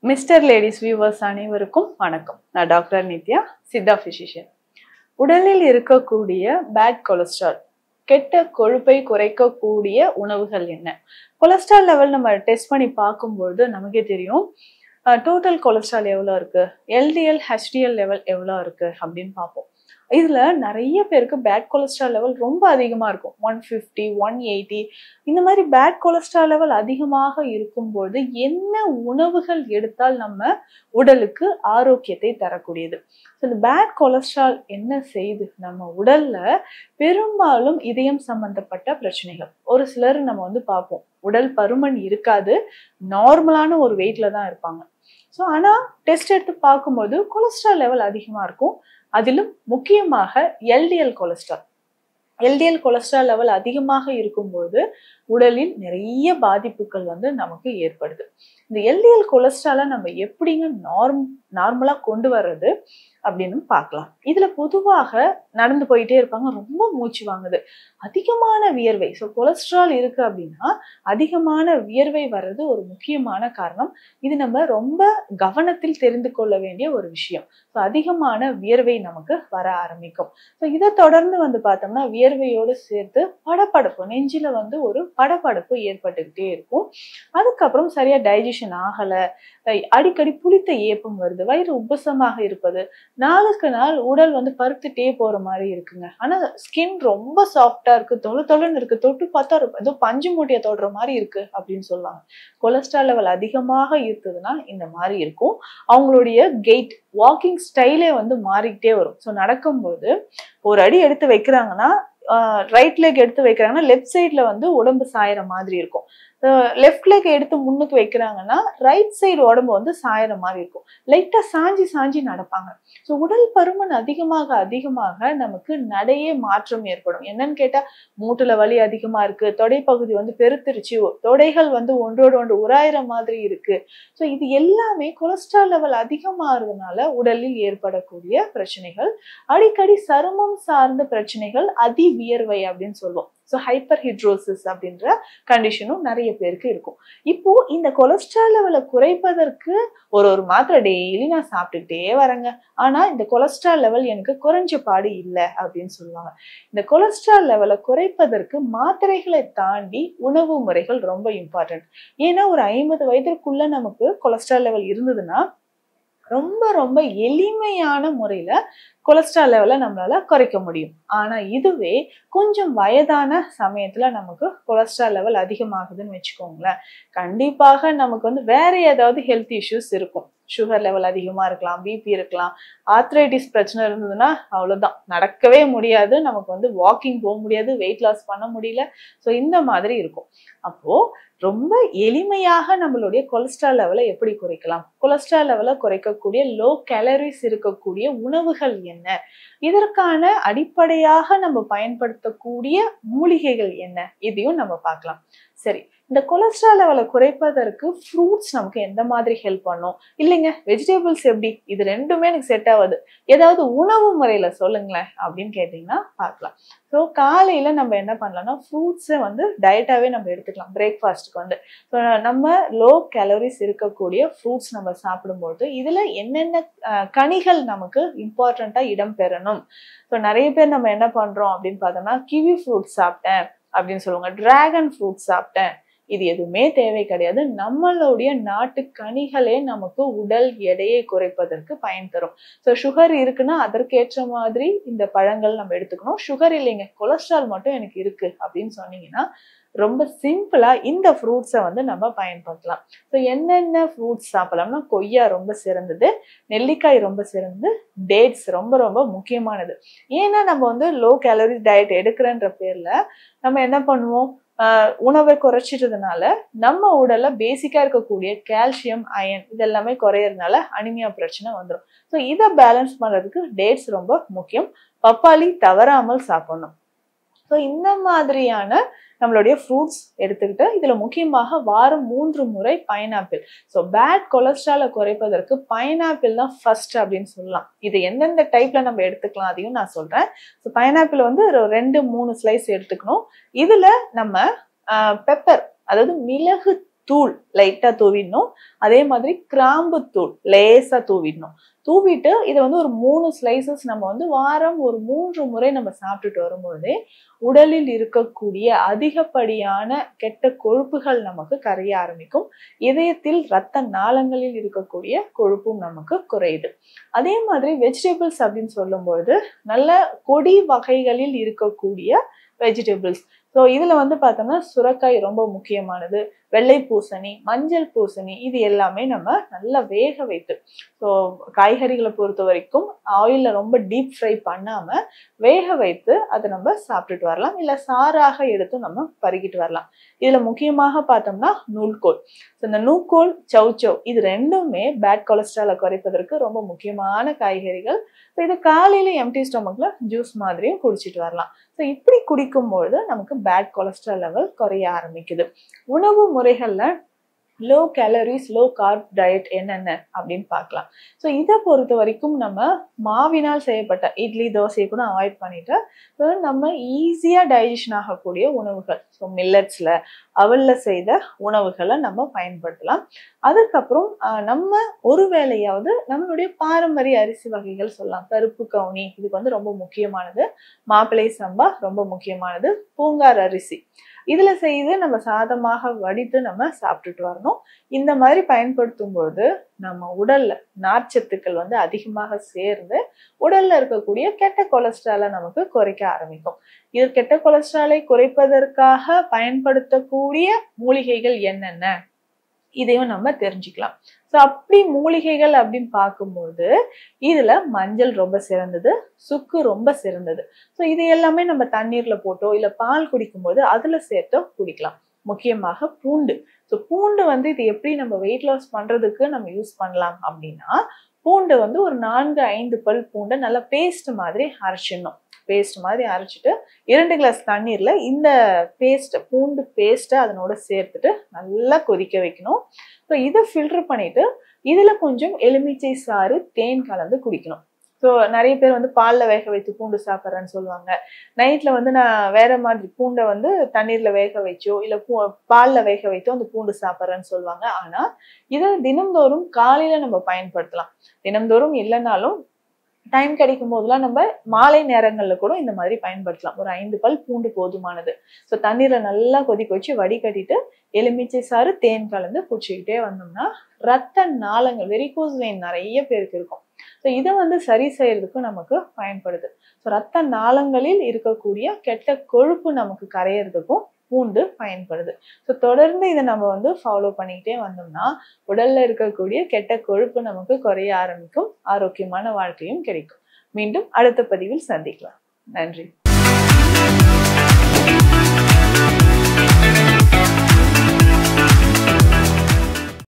Mister ladies viewers அனைவருக்கும் வணக்கம். நான் டாக்டர் நித்யா, சித்தா பிசிஷியன். உடலில் இருக்கக்கூடிய பேட் கொலஸ்ட்ரால், கெட்ட கொழுப்பை குறைக்கக்கூடிய உணவுகள் என்ன? கொலஸ்ட்ரால் லெவல் நம்ம டெஸ்ட் பண்ணி பார்க்கும்போது நமக்கே தெரியும் டோட்டல் கொலஸ்ட்ரால் எவ்வளோ இருக்கு, எல்டிஎல் ஹெச்டிஎல் லெவல் எவ்வளோ இருக்கு அப்படின்னு பார்ப்போம். இதுல நிறைய பேருக்கு பேட் கொலஸ்ட்ரால் லெவல் ரொம்ப அதிகமா இருக்கும். 150, 180 இந்த மாதிரி பேட் கொலஸ்ட்ரால் லெவல் அதிகமாக இருக்கும்போது என்ன உணவுகள் எடுத்தால் நம்ம உடலுக்கு ஆரோக்கியத்தை தரக்கூடியது? இந்த பேட் கொலஸ்ட்ரால் என்ன செய்யுது நம்ம உடல்ல? பெரும்பாலும் இதயம் சம்பந்தப்பட்ட பிரச்சனைகள். ஒரு சிலர் நம்ம பார்ப்போம், உடல் பருமன் இருக்காது, நார்மலான ஒரு வெயிட்ல தான் இருப்பாங்க. ஸோ ஆனா டெஸ்ட் எடுத்து பார்க்கும்போது கொலஸ்ட்ரால் லெவல் அதிகமா இருக்கும். அதிலும் முக்கியமாக LDL cholesterol. LDL cholesterol level அதிகமாக இருக்கும்போது உடலில் நிறைய பாதிப்புகள் நமக்கு ஏற்படுது. இந்த எல்டிஎல் கொலஸ்ட்ராலை நம்ம எப்படிங்க நார்மலா கொண்டு வர்றது அப்படின்னு பார்க்கலாம். இதுல பொதுவாக நடந்து போயிட்டே இருப்பாங்க, ரொம்ப மூச்சு வாங்குது, அதிகமான வியர்வை. ஸோ கொலஸ்ட்ரால் இருக்கு அப்படின்னா அதிகமான வியர்வை வர்றது ஒரு முக்கியமான காரணம். இது நம்ம ரொம்ப கவனத்தில் தெரிந்து கொள்ள வேண்டிய ஒரு விஷயம். ஸோ அதிகமான வியர்வை நமக்கு வர ஆரம்பிக்கும். ஸோ இதை தொடர்ந்து பார்த்தோம்னா வியர்வையோடு சேர்த்து படபடப்பு, நெஞ்சில ஒரு படபடப்பு ஏற்பட்டுக்கிட்டே இருக்கும். அதுக்கப்புறம் சரியா டைஜஷன் ஆகல, அடிக்கடி புளித்த ஏப்பம் வருது, வயிறு உப்பசமாக இருப்பது, நாளுக்கு நாள் உடல் பருத்துட்டே போற மாதிரி இருக்குங்க. ஆனா ஸ்கின் ரொம்ப சாஃப்டா இருக்கு, தொழுன்னு இருக்கு, தொட்டு பார்த்தா ஏதோ பஞ்சு மூட்டையை தொடுற மாதிரி இருக்கு அப்படின்னு சொல்லுவாங்க. கொலஸ்ட்ரால் லெவல் அதிகமாக இருக்குதுன்னா இந்த மாதிரி இருக்கும். அவங்களுடைய கெயிட், வாக்கிங் ஸ்டைலே மாறிக்கிட்டே வரும். ஸோ நடக்கும்போது ஒரு அடி எடுத்து வைக்கிறாங்கன்னா, ரைட் லெக் எடுத்து வைக்கிறாங்கன்னா லெஃப்ட் சைட்ல உடம்பு சாயற மாதிரி இருக்கும். லெஃப்ட் லெக் எடுத்து முன்னுக்கு வைக்கிறாங்கன்னா ரைட் சைடு உடம்பு சாயற மாதிரி இருக்கும். லைட்டா சாஞ்சி சாஞ்சி நடப்பாங்க. ஸோ உடல் பருமன் அதிகமாக அதிகமாக நமக்கு நடையே மாற்றம் ஏற்படும். என்னன்னு கேட்டா, மூட்டுல வலி அதிகமா இருக்கு, தொடை பகுதி பெருத்திருச்சு, தொடைகள் ஒன்றோடு ஒன்று உராயிற மாதிரி இருக்கு. ஸோ இது எல்லாமே கொலஸ்ட்ரால் லெவல் அதிகமாகிறதுனால உடலில் ஏற்படக்கூடிய பிரச்சனைகள். அடிக்கடி சருமம் சார்ந்த பிரச்சனைகள், அதி வியர்வை அப்படின்னு சொல்லுவோம். ஸோ ஹைப்பர் ஹிட்ரோசிஸ் அப்படின்ற கண்டிஷனும் நிறைய பேருக்கு இருக்கும். இப்போ இந்த கொலஸ்ட்ரால் லெவலை குறைப்பதற்கு ஒரு மாத்திரை டெய்லி நான் சாப்பிட்டுக்கிட்டே வரேங்க, ஆனா இந்த கொலஸ்ட்ரால் லெவல் எனக்கு குறைஞ்ச பாடு இல்லை அப்படின்னு சொல்லுவாங்க. இந்த கொலஸ்ட்ரால் லெவலை குறைப்பதற்கு மாத்திரைகளை தாண்டி உணவு முறைகள் ரொம்ப இம்பார்ட்டன்ட். ஏன்னா ஒரு 50 வயதிற்குள்ள நமக்கு கொலஸ்ட்ரால் லெவல் இருந்ததுன்னா ரொம்ப ரொம்ப எளிமையான முறையில கொலஸ்ட்ரால் லெவலை நம்மளால குறைக்க முடியும். ஆனா இதுவே கொஞ்சம் வயதான சமயத்துல நமக்கு கொலஸ்ட்ரால் லெவல் அதிகமாகுதுன்னு வச்சுக்கோங்களேன், கண்டிப்பாக நமக்கு வேற ஏதாவது ஹெல்த் இஷ்யூஸ் இருக்கும். சுகர் லெவல் அதிகமா இருக்கலாம், பிபி இருக்கலாம், ஆர்த்ரைட்டிஸ் பிரச்சனை இருந்ததுன்னா அவ்வளவுதான், நடக்கவே முடியாது, நமக்கு வாக்கிங் போக முடியாது, வெயிட் லாஸ் பண்ண முடியல. ஸோ இந்த மாதிரி இருக்கும். அப்போ ரொம்ப எளிமையாக நம்மளுடைய கொலஸ்ட்ரால் லெவலை எப்படி குறைக்கலாம்? கொலஸ்ட்ரால் லெவலை குறைக்கக்கூடிய லோ கேலரிஸ் இருக்கக்கூடிய உணவுகள் என்ன? இதற்கான அடிப்படையாக நம்ம பயன்படுத்தக்கூடிய மூலிகைகள் என்ன? இதையும் நம்ம பார்க்கலாம். சரி, இந்த கொலஸ்ட்ரால் லெவலை குறைப்பதற்கு ஃப்ரூட்ஸ் நமக்கு எந்த மாதிரி ஹெல்ப் பண்ணும்? இல்லைங்க வெஜிடபிள்ஸ் எப்படி? இது ரெண்டுமே எனக்கு செட் ஆகுது, ஏதாவது உணவு முறையில சொல்லுங்களேன் அப்படின்னு கேட்டீங்கன்னா பார்க்கலாம். ஸோ காலையில நம்ம என்ன பண்ணலாம்னா ஃப்ரூட்ஸை டயட்டாவே நம்ம எடுத்துக்கலாம். பிரேக்ஃபாஸ்ட்டுக்கு நம்ம லோ கேலரிஸ் இருக்கக்கூடிய ஃப்ரூட்ஸ் நம்ம சாப்பிடும்போது இதுல என்னென்ன கனிகள் நமக்கு இம்பார்ட்டண்டா இடம் பெறணும்? ஸோ நிறைய பேர் நம்ம என்ன பண்றோம் அப்படின்னு பார்த்தோம்னா, கிவி ஃப்ரூட் சாப்பிட்டேன் அப்படின்னு சொல்லுவாங்க, டிராகன் ஃப்ரூட் சாப்பிட்டேன். இது எதுவுமே தேவை கிடையாது. நம்மளுடைய நாட்டு கனிகளே நமக்கு உடல் எடையை குறைப்பதற்கு பயன் தரும். ஸோ சுகர் இருக்குன்னா அதற்கேற்ற மாதிரி இந்த பழங்கள் நம்ம எடுத்துக்கணும். சுகர் இல்லைங்க, கொலஸ்ட்ரால் மட்டும் எனக்கு இருக்கு அப்படின்னு சொன்னீங்கன்னா ரொம்ப சிம்பிளா இந்த ஃப்ரூட்ஸை நம்ம பயன்படுத்தலாம். ஸோ என்னென்ன ஃப்ரூட்ஸ் சாப்பிடலாம்னா, கொய்யா ரொம்ப சிறந்தது, நெல்லிக்காய் ரொம்ப சிறந்தது, டேட்ஸ் ரொம்ப ரொம்ப முக்கியமானது. ஏன்னா நம்ம லோ கேலரி டயட் எடுக்கிறன்ற பேர்ல நம்ம என்ன பண்ணுவோம், உணவை குறைச்சிட்டதுனால நம்ம உடல்ல பேசிக்கா இருக்கக்கூடிய கால்சியம், அயன் இதெல்லாமே குறையறதுனால அனிமியா பிரச்சனை வந்துடும். ஸோ இதை பேலன்ஸ் பண்றதுக்கு டேட்ஸ் ரொம்ப முக்கியம். பப்பாளி தவறாமல் சாப்பிடணும். ஸோ இந்த மாதிரியான நம்மளுடைய ஃப்ரூட்ஸ் எடுத்துக்கிட்டு இதுல முக்கியமாக வாரம் 3 முறை பைனாப்பிள். ஸோ பேட் கொலஸ்ட்ராலை குறைப்பதற்கு பைனாப்பிள் தான் ஃபர்ஸ்ட் அப்படின்னு சொல்லலாம். இது எந்தெந்த டைப்ல நம்ம எடுத்துக்கலாம் அதையும் நான் சொல்றேன். ஸோ பைனாப்பிள் 2-3 ஸ்லைஸ் எடுத்துக்கணும். இதுல நம்ம பெப்பர், அதாவது மிளகு தூள் லைட்டா தூவிடணும். அதே மாதிரி கிராம்பு தூள் லேசா தூவிடணும். தூவிட்டு இதை வந்து ஒரு 3 ஸ்லைசஸ் நம்ம வந்து வாரம் ஒரு 3 முறை நம்ம சாப்பிட்டுட்டு வரும்பொழுதே உடலில் இருக்கக்கூடிய அதிகப்படியான கெட்ட கொழுப்புகள் நமக்கு கரைய ஆரம்பிக்கும். இதயத்தில் இரத்த நாளங்களில் இருக்கக்கூடிய கொழுப்பும் நமக்கு குறையுது. அதே மாதிரி வெஜிடபிள்ஸ் அப்படின்னு சொல்லும்பொழுது நல்ல கொடி வகைகளில் இருக்கக்கூடிய வெஜிடபிள்ஸ். ஸோ இதுல வந்து பார்த்தோம்னா சுரைக்காய் ரொம்ப முக்கியமானது, வெள்ளை பூசணி, மஞ்சள் பூசணி, இது எல்லாமே நம்ம நல்லா வேக வைத்து, ஸோ காய்கறிகளை பொறுத்த வரைக்கும் ஆயில்ல ரொம்ப டீப் ஃப்ரை பண்ணாம வேக வைத்து அதை நம்ம சாப்பிட்டுட்டு வரலாம். இல்லை சாறாக எடுத்து நம்ம பருகிட்டு வரலாம். இதுல முக்கியமாக பார்த்தோம்னா நூல்கோல். ஸோ இந்த நூல்கோல், சௌச்சவ், இது ரெண்டுமே பேட் கொலஸ்ட்ராலை குறைப்பதற்கு ரொம்ப முக்கியமான காய்கறிகள். ஸோ இது காலையில எம்டி ஸ்டொமக்ல ஜூஸ் மாதிரியும் குடிச்சிட்டு வரலாம். ஸோ இப்படி குடிக்கும்பொழுது நமக்கு பேட் கொலஸ்ட்ரால் லெவல் குறைய ஆரம்பிக்குது. உணவு முறைகள்ல low calories low carb diet என்னென்ன அப்படின்னு பார்க்கலாம். ஸோ இதை பொறுத்த வரைக்கும் நம்ம மாவினால் செய்யப்பட்ட இட்லி, தோசையை கூட அவாய்ட் பண்ணிட்டு நம்ம ஈஸியா டைஜஷன் ஆகக்கூடிய உணவுகள், ஸோ மில்லட்ஸ்ல அவல்ல செய்த உணவுகளை நம்ம பயன்படுத்தலாம். அதுக்கப்புறம் நம்ம ஒரு வேளையாவது நம்மளுடைய பாரம்பரிய அரிசி வகைகள் சொல்லலாம். கருப்பு கவுனி இதுக்கு வந்து ரொம்ப முக்கியமானது, மாப்பிள்ளை சம்பா ரொம்ப முக்கியமானது, பூங்கார் அரிசி இதுல செய்து நம்ம சாதமாக வடித்து நம்ம சாப்பிட்டுட்டு வரணும். இந்த மாதிரி பயன்படுத்தும் பொழுது நம்ம உடல்ல நார்ச்சத்துக்கள் வந்து அதிகமாக சேர்ந்து உடல்ல இருக்கக்கூடிய கெட்ட கொலஸ்ட்ராலை நமக்கு குறைக்க ஆரம்பிக்கும். இது கெட்ட கொலஸ்ட்ராலை குறைப்பதற்காக பயன்படுத்தக்கூடிய மூலிகைகள் என்னென்ன இதையும் நம்ம தெரிஞ்சுக்கலாம். ஸோ அப்படி மூலிகைகள் அப்படின்னு பார்க்கும்போது இதுல மஞ்சள் ரொம்ப சிறந்தது, சுக்கு ரொம்ப சிறந்தது. ஸோ இது எல்லாமே நம்ம தண்ணீர்ல போட்டோ இல்லை பால் குடிக்கும்போது அதுல சேர்த்தோ குடிக்கலாம். முக்கியமாக பூண்டு. ஸோ பூண்டு வந்து இது எப்படி நம்ம வெயிட் லாஸ் பண்றதுக்கு நம்ம யூஸ் பண்ணலாம் அப்படின்னா, பூண்டு வந்து ஒரு 4-5 பல் பூண்டை நல்லா பேஸ்ட் மாதிரி அரைச்சிடணும். பேஸ்ட் மாதிரி அரைச்சிட்டு 2 கிளாஸ் தண்ணீர்ல இந்த பூண்டு பேஸ்ட்டை அதனோட சேர்த்துட்டு நல்லா கொதிக்க வைக்கணும். ஸோ இதை ஃபில்டர் பண்ணிட்டு இதுல கொஞ்சம் எலுமிச்சை சாறு, தேன் கலந்து குடிக்கணும். ஸோ நிறைய பேர் வந்து பாலில் வேக வைத்து பூண்டு சாப்பிட்றேன்னு சொல்லுவாங்க. நைட்ல வந்து நான் வேற மாதிரி பூண்டை வந்து தண்ணீர்ல வேக வச்சோ இல்லை பாலில் வேக வைத்தோ அந்த பூண்டு சாப்பிட்றேன்னு சொல்லுவாங்க. ஆனா இதை தினந்தோறும் காலையில நம்ம பயன்படுத்தலாம். தினந்தோறும் இல்லைனாலும் டைம் கிடைக்கும் போதெல்லாம் நம்ம மாலை நேரங்கள்ல கூட இந்த மாதிரி பயன்படுத்தலாம். ஒரு 5 பல் பூண்டு போதுமானது. ஸோ தண்ணீரை நல்லா கொதிக்க வச்சு வடிகட்டிட்டு எலுமிச்சை சாறு, தேன் கலந்து குடிச்சுக்கிட்டே வந்தோம்னா ரத்த நாளங்கள், வெரிகோஸ் வெயின் நிறைய பேருக்கு இருக்கும். ஸோ இதை வந்து சரி செய்யறதுக்கு நமக்கு பயன்படுது. ஸோ ரத்த நாளங்களில் இருக்கக்கூடிய கெட்ட கொழுப்பு நமக்கு கரையிறதுக்கும் பூண்டு பயன்படுது. ஸோ தொடர்ந்து இதை நம்ம வந்து ஃபாலோ பண்ணிக்கிட்டே வந்தோம்னா உடல்ல இருக்கக்கூடிய கெட்ட கொழுப்பு நமக்கு குறைய ஆரம்பிக்கும். ஆரோக்கியமான வாழ்க்கையும் கிடைக்கும். மீண்டும் அடுத்த பதிவில் சந்திக்கலாம். நன்றி.